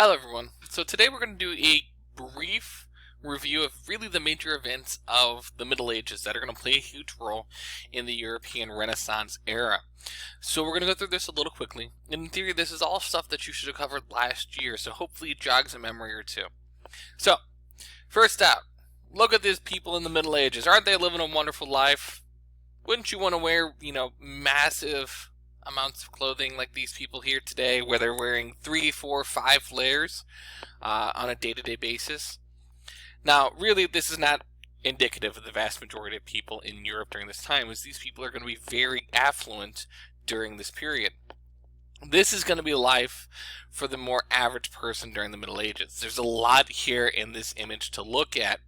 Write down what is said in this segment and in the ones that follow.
Hello everyone. So today we're going to do a brief review of really the major events of the Middle Ages that are going to play a huge role in the European Renaissance era. So we're going to go through this a little quickly. In theory, this is all stuff that you should have covered last year, so hopefully it jogs a memory or two. So, first out, look at these people in the Middle Ages. Aren't they living a wonderful life? Wouldn't you want to wear, massive amounts of clothing like these people here today, where they're wearing 3, 4, 5 layers on a day-to-day basis? Now, really, this is not indicative of the vast majority of people in Europe during this time, as these people are going to be very affluent during this period. This is going to be life for the more average person during the Middle Ages. There's a lot here in this image to look at.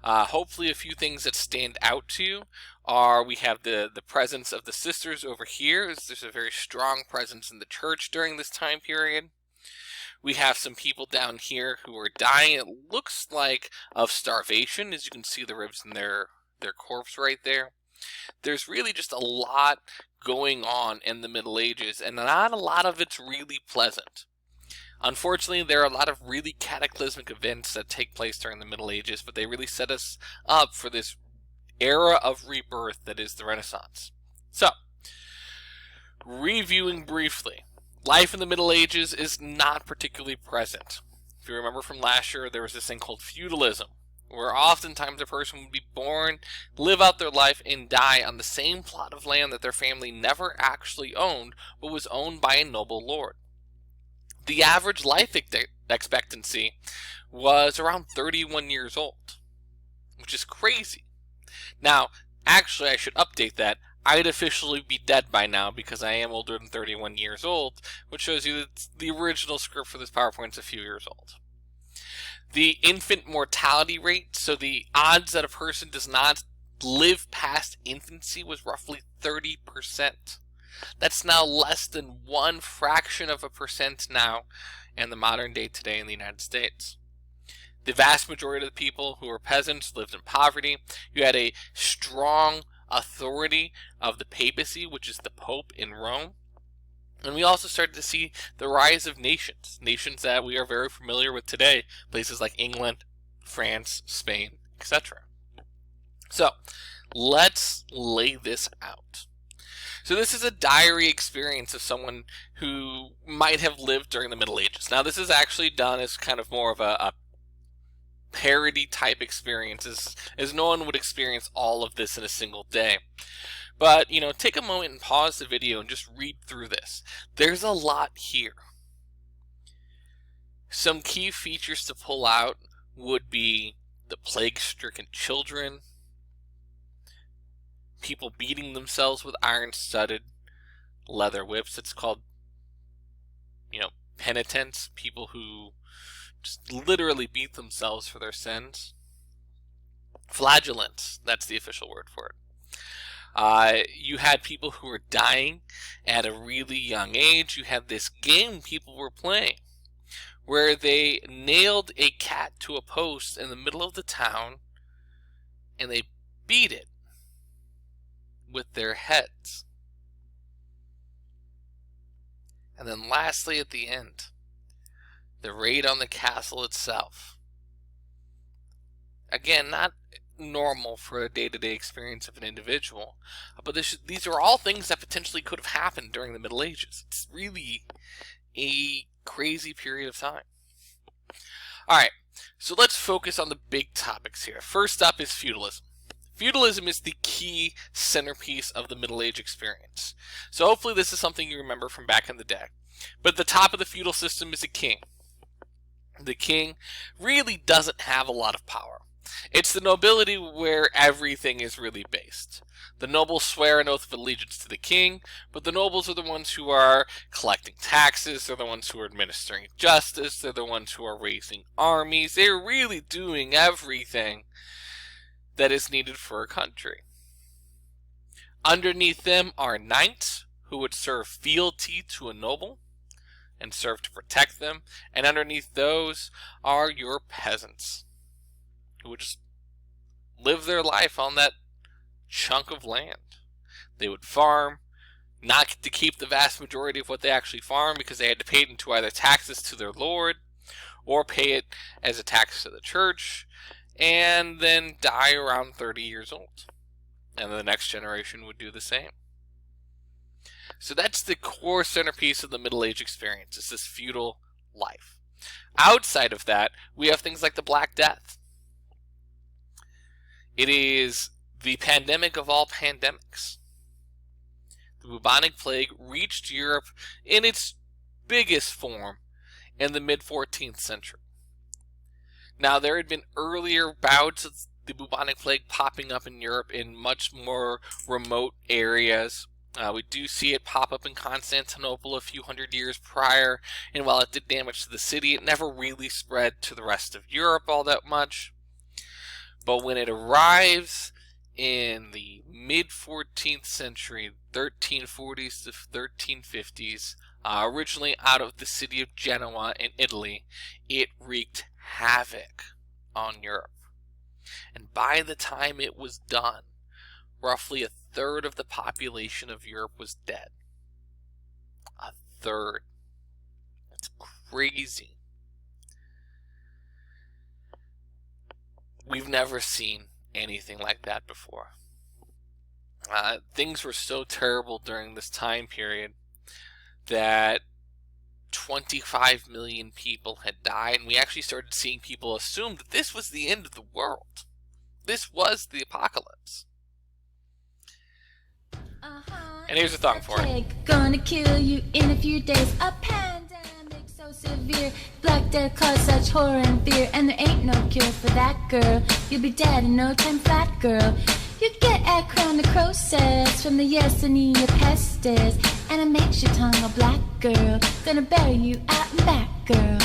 Hopefully a few things that stand out to you are we have the presence of the sisters over here. There's a very strong presence in the church during this time period. We have some people down here who are dying, it looks like, of starvation, as you can see the ribs in their corpse right there. There's really just a lot going on in the Middle Ages, and not a lot of it's really pleasant. Unfortunately, there are a lot of really cataclysmic events that take place during the Middle Ages, but they really set us up for this era of rebirth that is the Renaissance. So, reviewing briefly, life in the Middle Ages is not particularly present. If you remember from last year, there was this thing called feudalism, where oftentimes a person would be born, live out their life, and die on the same plot of land that their family never actually owned, but was owned by a noble lord. The average life expectancy was around 31 years old, which is crazy. Now, actually, I should update that. I'd officially be dead by now because I am older than 31 years old, which shows you that the original script for this PowerPoint is a few years old. The infant mortality rate, so the odds that a person does not live past infancy, was roughly 30%. That's now less than 1% now in the modern day today in the United States. The vast majority of the people who were peasants lived in poverty. You had a strong authority of the papacy, which is the Pope in Rome. And we also started to see the rise of nations that we are very familiar with today, places like England, France, Spain, etc. So, let's lay this out. So this is a diary experience of someone who might have lived during the Middle Ages. Now, this is actually done as kind of more of a parody type experience, as no one would experience all of this in a single day. But, take a moment and pause the video and just read through this. There's a lot here. Some key features to pull out would be the plague-stricken children, people beating themselves with iron-studded leather whips. It's called, penitents, people who just literally beat themselves for their sins. Flagellants, that's the official word for it. You had people who were dying at a really young age. You had this game people were playing where they nailed a cat to a post in the middle of the town and they beat it with their heads. And then lastly, at the end, the raid on the castle itself. Again, not normal for a day-to-day experience of an individual, but these are all things that potentially could have happened during the Middle Ages. It's really a crazy period of time. Alright, so let's focus on the big topics here. First up is feudalism. Feudalism is the key centerpiece of the Middle Age experience. So hopefully this is something you remember from back in the day. But at the top of the feudal system is a king. The king really doesn't have a lot of power. It's the nobility where everything is really based. The nobles swear an oath of allegiance to the king, but the nobles are the ones who are collecting taxes, they're the ones who are administering justice, they're the ones who are raising armies, they're really doing everything that is needed for a country. Underneath them are knights who would serve fealty to a noble and serve to protect them, and underneath those are your peasants who would just live their life on that chunk of land. They would farm, not get to keep the vast majority of what they actually farm because they had to pay into either taxes to their lord or pay it as a tax to the church, and then die around 30 years old. And the next generation would do the same. So that's the core centerpiece of the Middle Age experience, is this feudal life. Outside of that, we have things like the Black Death. It is the pandemic of all pandemics. The bubonic plague reached Europe in its biggest form in the mid-14th century. Now, there had been earlier bouts of the bubonic plague popping up in Europe in much more remote areas. We do see it pop up in Constantinople a few hundred years prior, and while it did damage to the city, it never really spread to the rest of Europe all that much. But when it arrives in the mid-14th century, 1340s to 1350s, originally out of the city of Genoa in Italy, it wreaked havoc on Europe. And by the time it was done, roughly a third of the population of Europe was dead. A third. That's crazy. We've never seen anything like that before. Things were so terrible during this time period that 25 million people had died, and we actually started seeing people assume that this was the end of the world. This was the apocalypse. And here's a song for it. Gonna kill you in a few days. A pandemic so severe, Black Death caused such horror and fear, and there ain't no cure for that, girl. You'll be dead in no time flat, girl. You get across necrosis from the Yersinia pestis, and it makes your tongue a black, girl. Gonna bury you out and back, girl.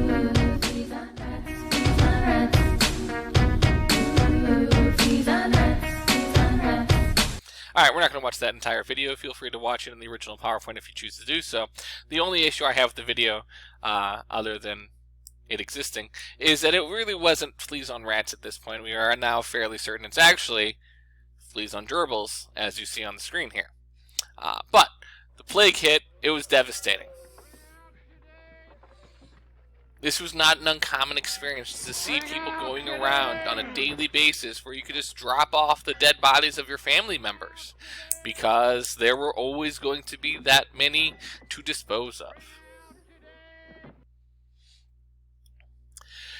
Ooh, fleas on rats, fleas on rats. Ooh, fleas on rats, fleas on rats. Alright, we're not going to watch that entire video. Feel free to watch it in the original PowerPoint if you choose to do so. The only issue I have with the video, other than it existing, is that it really wasn't fleas on rats at this point. We are now fairly certain it's actually fleas on gerbils, as you see on the screen here. But the plague hit, it was devastating. This was not an uncommon experience to see people going around on a daily basis where you could just drop off the dead bodies of your family members, because there were always going to be that many to dispose of.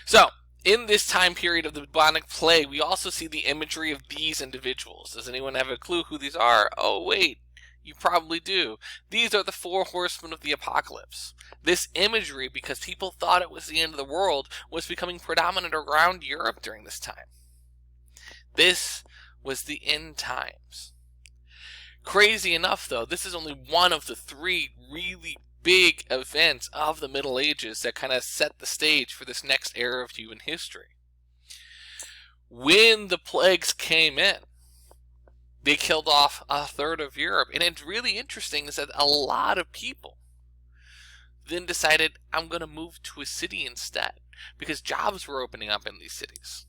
So, in this time period of the bubonic plague, we also see the imagery of these individuals. Does anyone have a clue who these are? Oh, wait. You probably do. These are the four horsemen of the apocalypse. This imagery, because people thought it was the end of the world, was becoming predominant around Europe during this time. This was the end times. Crazy enough, though, this is only one of the three really big events of the Middle Ages that kind of set the stage for this next era of human history. When the plagues came in, they killed off a third of Europe. And it's really interesting is that a lot of people then decided, I'm going to move to a city instead, because jobs were opening up in these cities,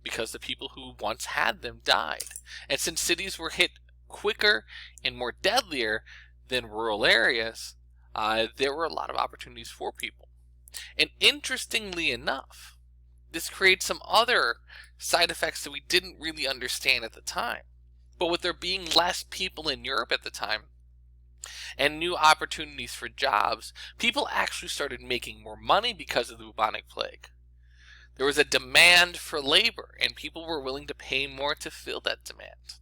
because the people who once had them died. And since cities were hit quicker and more deadlier than rural areas, there were a lot of opportunities for people. And interestingly enough, this creates some other side effects that we didn't really understand at the time. But with there being less people in Europe at the time, and new opportunities for jobs, people actually started making more money because of the bubonic plague. There was a demand for labor, and people were willing to pay more to fill that demand.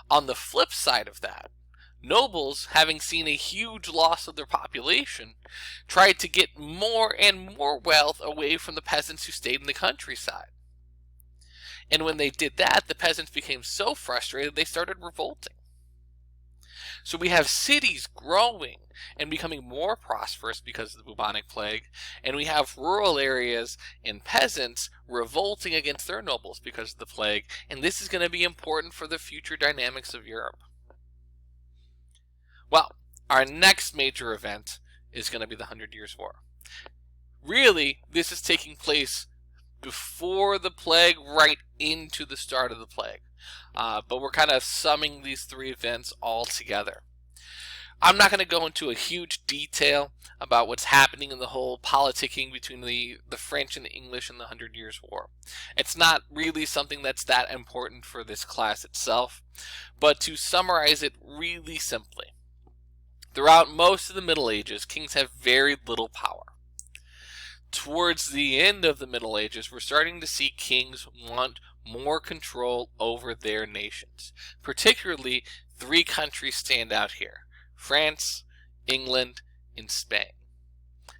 On the flip side of that, nobles, having seen a huge loss of their population, tried to get more and more wealth away from the peasants who stayed in the countryside. And when they did that, the peasants became so frustrated they started revolting. So we have cities growing and becoming more prosperous because of the bubonic plague, and we have rural areas and peasants revolting against their nobles because of the plague, and this is going to be important for the future dynamics of Europe. Well, our next major event is going to be the 100 Years' War. Really, this is taking place before the plague, right into the start of the plague. But we're kind of summing these three events all together. I'm not going to go into a huge detail about what's happening in the whole politicking between the French and the English in the 100 Years' War. It's not really something that's that important for this class itself, but to summarize it really simply, throughout most of the Middle Ages, kings have very little power. Towards the end of the Middle Ages, we're starting to see kings want more control over their nations. Particularly, 3 countries stand out here: France, England, and Spain.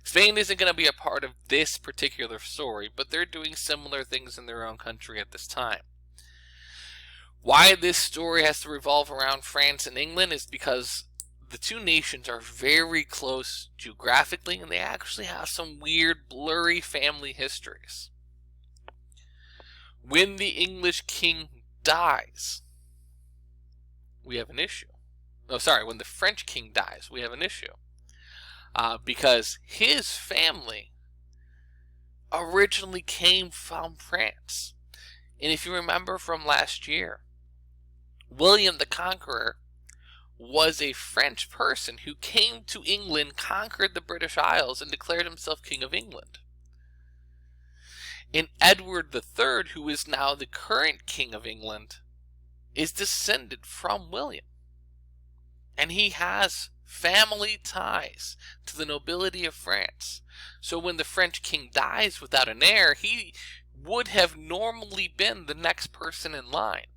Spain isn't going to be a part of this particular story, but they're doing similar things in their own country at this time. Why this story has to revolve around France and England is because the 2 nations are very close geographically, and they actually have some weird, blurry family histories. When the English king dies, we have an issue. When the French king dies, we have an issue. Because his family originally came from France. And if you remember from last year, William the Conqueror was a French person who came to England, conquered the British Isles, and declared himself King of England. And Edward III, who is now the current King of England, is descended from William. And he has family ties to the nobility of France. So when the French king dies without an heir, he would have normally been the next person in line.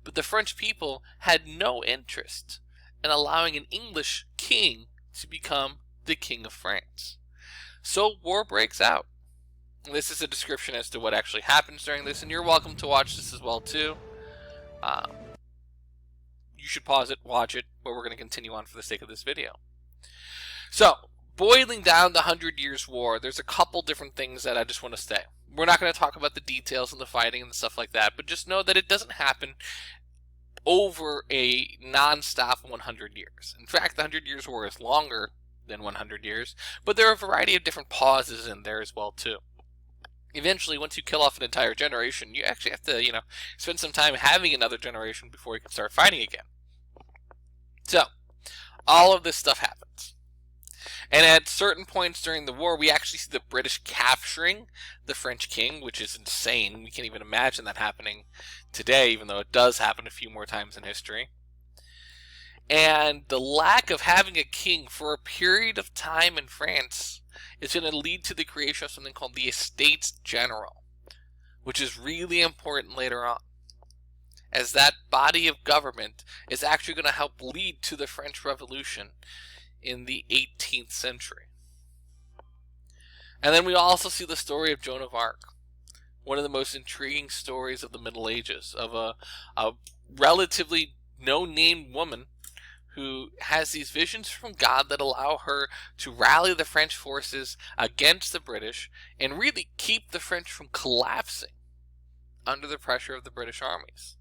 But the French people had no interest in allowing an English king to become the King of France. So war breaks out. This is a description as to what actually happens during this, and you're welcome to watch this as well too. You should pause it, watch it, but we're going to continue on for the sake of this video. So, boiling down the 100 Years' War, there's a couple different things that I just want to say. We're not going to talk about the details and the fighting and stuff like that, but just know that it doesn't happen over a non-stop 100 years. In fact, the 100 Years' War is longer than 100 years, but there are a variety of different pauses in there as well too. Eventually, once you kill off an entire generation, you actually have to, spend some time having another generation before you can start fighting again. So, all of this stuff happens. And at certain points during the war, we actually see the British capturing the French king, which is insane. We can't even imagine that happening today, even though it does happen a few more times in history. And the lack of having a king for a period of time in France is going to lead to the creation of something called the Estates General, which is really important later on, as that body of government is actually going to help lead to the French Revolution in the 18th century. And then we also see the story of Joan of Arc, one of the most intriguing stories of the Middle Ages, of a relatively no-named woman who has these visions from God that allow her to rally the French forces against the British and really keep the French from collapsing under the pressure of the British armies.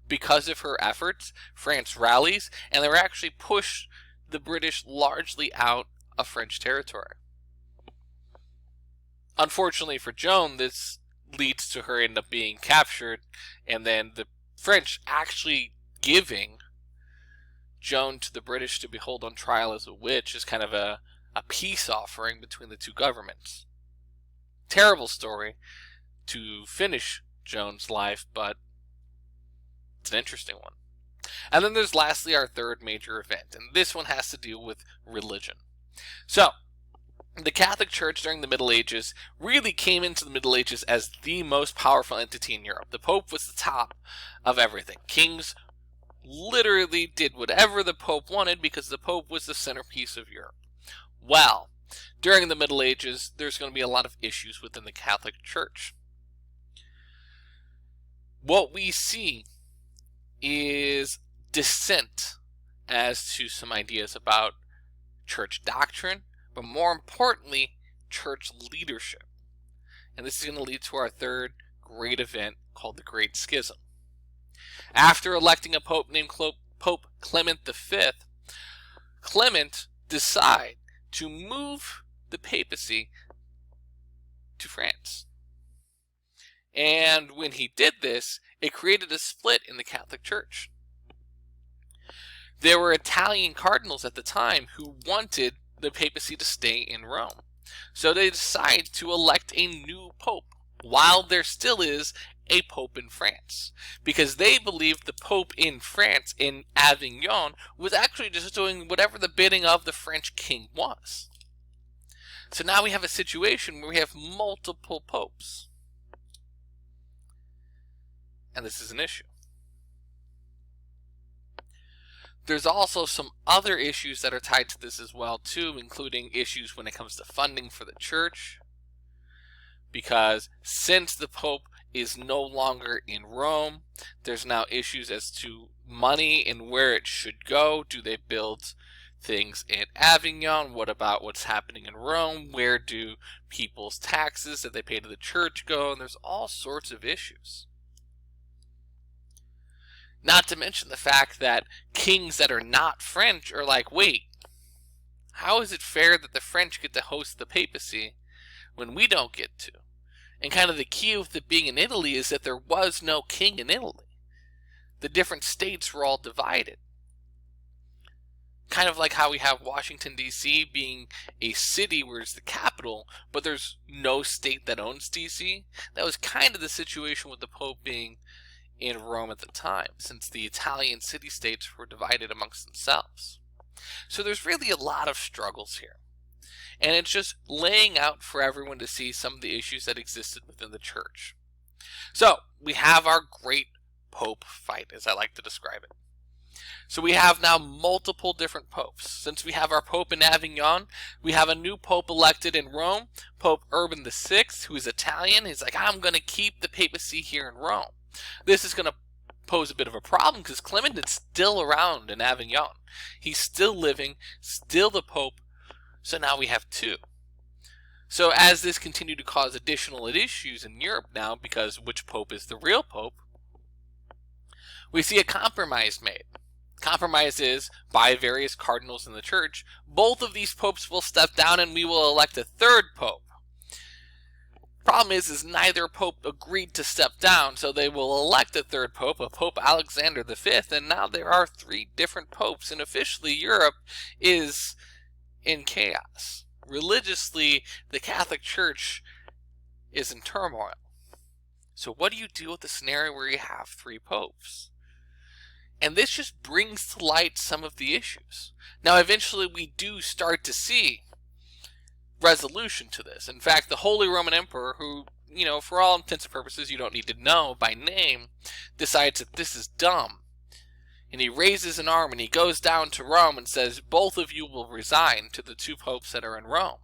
Because of her efforts, France rallies, and they actually push the British largely out of French territory. Unfortunately for Joan, this leads to her end up being captured, and then the French actually giving Joan to the British to be held on trial as a witch is kind of a peace offering between the two governments. Terrible story to finish Joan's life, but it's an interesting one. And then there's lastly our third major event, and this one has to do with religion. So, the Catholic Church during the Middle Ages really came into the Middle Ages as the most powerful entity in Europe. The Pope was the top of everything. Kings literally did whatever the Pope wanted because the Pope was the centerpiece of Europe. Well, during the Middle Ages, there's going to be a lot of issues within the Catholic Church. What we see is dissent as to some ideas about church doctrine, but more importantly, church leadership. And this is going to lead to our third great event called the Great Schism. After electing a pope named Pope Clement V, Clement decided to move the papacy to France. And when he did this, it created a split in the Catholic Church. There were Italian cardinals at the time who wanted the papacy to stay in Rome. So they decide to elect a new pope, while there still is a pope in France, because they believed the pope in France, in Avignon, was actually just doing whatever the bidding of the French king was. So now we have a situation where we have multiple popes. And this is an issue. There's also some other issues that are tied to this as well, too, including issues when it comes to funding for the church. Because since the Pope is no longer in Rome, there's now issues as to money and where it should go. Do they build things in Avignon? What about what's happening in Rome? Where do people's taxes that they pay to the church go? And there's all sorts of issues. Not to mention the fact that kings that are not French are like, wait, how is it fair that the French get to host the papacy when we don't get to? And kind of the key with it being in Italy is that there was no king in Italy. The different states were all divided. Kind of like how we have Washington, D.C. being a city where it's the capital, but there's no state that owns D.C. That was kind of the situation with the Pope being in Rome at the time, since the Italian city-states were divided amongst themselves. So there's really a lot of struggles here. And it's just laying out for everyone to see some of the issues that existed within the church. So we have our great Pope fight, as I like to describe it. So we have now multiple different popes. Since we have our Pope in Avignon, we have a new Pope elected in Rome, Pope Urban VI, who is Italian. He's like, I'm going to keep the papacy here in Rome. This is going to pose a bit of a problem because Clement is still around in Avignon. He's still living, still the Pope, so now we have two. So as this continued to cause additional issues in Europe now, because which Pope is the real Pope, we see a compromise made. Compromise is, by various cardinals in the church, both of these popes will step down and we will elect a third Pope. Problem is neither pope agreed to step down, so they will elect a third pope, a Pope Alexander V, and now there are three different popes, and officially Europe is in chaos. Religiously, the Catholic Church is in turmoil. So what do you do with a scenario where you have three popes? And this just brings to light some of the issues. Now eventually we do start to see resolution to this. In fact, the Holy Roman Emperor, who, for all intents and purposes you don't need to know by name, decides that this is dumb. And he raises an arm and he goes down to Rome and says, both of you will resign to the two popes that are in Rome.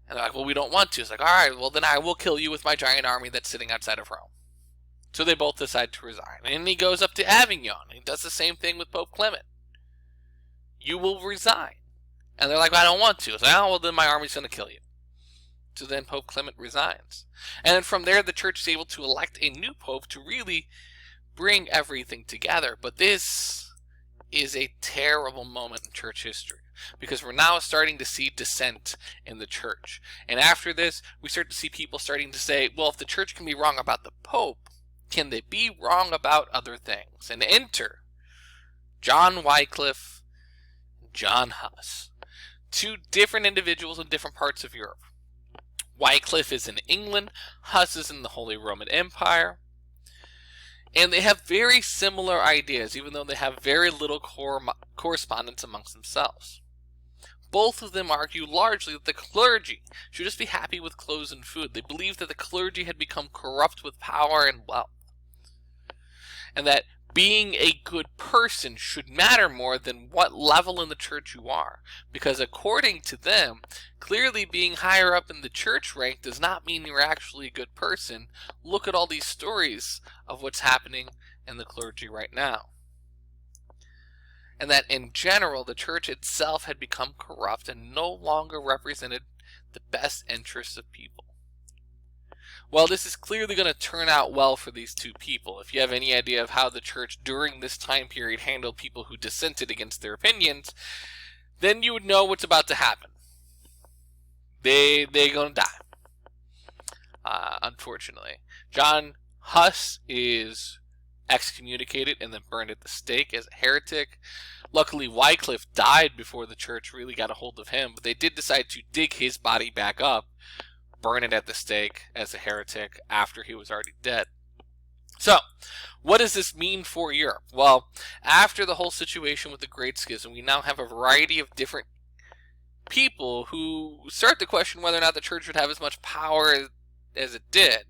And they're like, well, we don't want to. It's like, all right, well, then I will kill you with my giant army that's sitting outside of Rome. So they both decide to resign. And he goes up to Avignon and he does the same thing with Pope Clement. You will resign. And they're like, well, I don't want to. It's like, oh, well, then my army's going to kill you. So then Pope Clement resigns. And then from there, the church is able to elect a new pope to really bring everything together. But this is a terrible moment in church history, because we're now starting to see dissent in the church. And after this, we start to see people starting to say, well, if the church can be wrong about the pope, can they be wrong about other things? And enter John Wycliffe and John Huss. Two different individuals in different parts of Europe. Wycliffe is in England, Huss is in the Holy Roman Empire. And they have very similar ideas, even though they have very little correspondence amongst themselves. Both of them argue largely that the clergy should just be happy with clothes and food. They believe that the clergy had become corrupt with power and wealth. And that being a good person should matter more than what level in the church you are. Because according to them, clearly being higher up in the church rank does not mean you're actually a good person. Look at all these stories of what's happening in the clergy right now. And that in general, the church itself had become corrupt and no longer represented the best interests of people. Well, this is clearly going to turn out well for these two people. If you have any idea of how the church during this time period handled people who dissented against their opinions, then you would know what's about to happen. They're going to die. Unfortunately. John Huss is excommunicated and then burned at the stake as a heretic. Luckily, Wycliffe died before the church really got a hold of him, but they did decide to dig his body back up, burn it at the stake as a heretic after he was already dead. So, what does this mean for Europe? Well, after the whole situation with the Great Schism, we now have a variety of different people who start to question whether or not the church would have as much power as it did.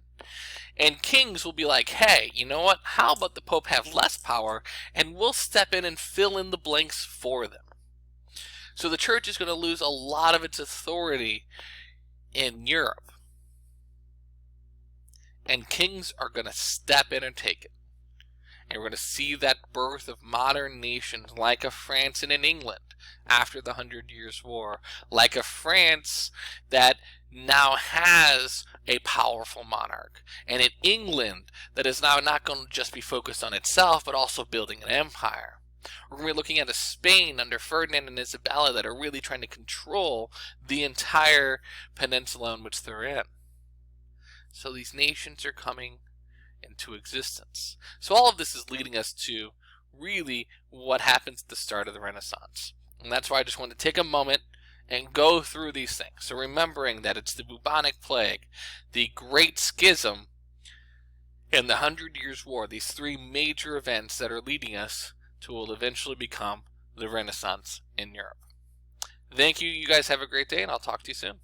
And kings will be like, hey, you know what? How about the Pope have less power, and we'll step in and fill in the blanks for them. So the church is going to lose a lot of its authority in Europe. And kings are going to step in and take it. And we're going to see that birth of modern nations like a France and an England after the 100 Years' War. Like a France that now has a powerful monarch. And an England that is now not going to just be focused on itself, but also building an empire. We're going to be looking at a Spain under Ferdinand and Isabella that are really trying to control the entire peninsula in which they're in. So these nations are coming into existence. So all of this is leading us to really what happens at the start of the Renaissance. And that's why I just wanted to take a moment and go through these things. So remembering that it's the bubonic plague, the Great Schism, and the 100 Years' War, these three major events that are leading us to what will eventually become the Renaissance in Europe. Thank you. You guys have a great day, and I'll talk to you soon.